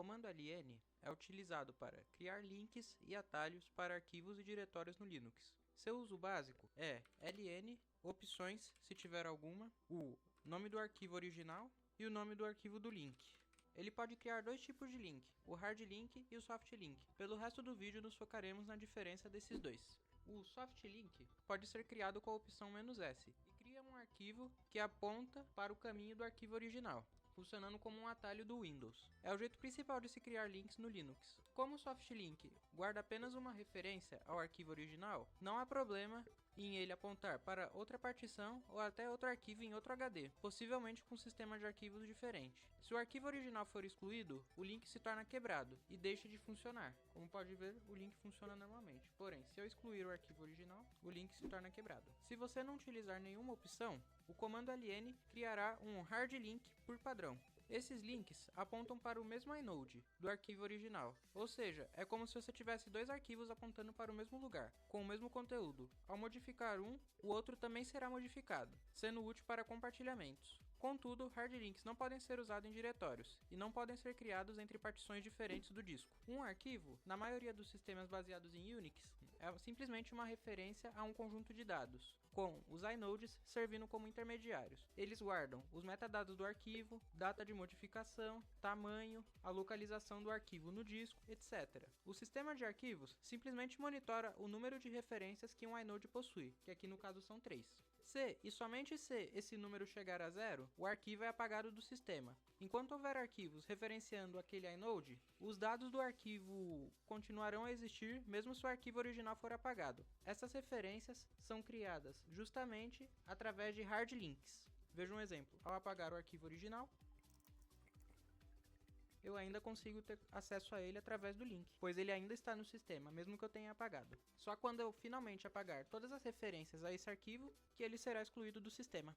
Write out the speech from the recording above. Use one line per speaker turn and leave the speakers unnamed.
comando ln é utilizado para criar links e atalhos para arquivos e diretórios no Linux. Seu uso básico é ln, opções, se tiver alguma, o nome do arquivo original e o nome do arquivo do link. Ele pode criar dois tipos de link, o hard link e o soft link. Pelo resto do vídeo nos focaremos na diferença desses dois. O soft link pode ser criado com a opção "-s" e cria um arquivo que aponta para o caminho do arquivo original, funcionando como um atalho do Windows. É o jeito principal de se criar links no Linux. Como o soft link guarda apenas uma referência ao arquivo original, não há problema em ele apontar para outra partição ou até outro arquivo em outro HD, possivelmente com um sistema de arquivos diferente. Se o arquivo original for excluído, o link se torna quebrado e deixa de funcionar. Como pode ver, o link funciona normalmente. Porém, se eu excluir o arquivo original, o link se torna quebrado. Se você não utilizar nenhuma opção, o comando ln criará um hard link por padrão. Esses links apontam para o mesmo inode do arquivo original, ou seja, é como se você tivesse dois arquivos apontando para o mesmo lugar, com o mesmo conteúdo. Ao modificar um, o outro também será modificado, sendo útil para compartilhamentos. Contudo, hard links não podem ser usados em diretórios e não podem ser criados entre partições diferentes do disco. Um arquivo, na maioria dos sistemas baseados em Unix, é simplesmente uma referência a um conjunto de dados, com os inodes servindo como intermediários. Eles guardam os metadados do arquivo, data de modificação, tamanho, a localização do arquivo no disco, etc. O sistema de arquivos simplesmente monitora o número de referências que um inode possui, que aqui no caso são 3. Se, e somente se, esse número chegar a 0, o arquivo é apagado do sistema. Enquanto houver arquivos referenciando aquele inode, os dados do arquivo continuarão a existir mesmo se o arquivo original for apagado. Essas referências são criadas justamente através de hard links. Veja um exemplo. Ao apagar o arquivo original, eu ainda consigo ter acesso a ele através do link, pois ele ainda está no sistema, mesmo que eu tenha apagado. Só quando eu finalmente apagar todas as referências a esse arquivo, que ele será excluído do sistema.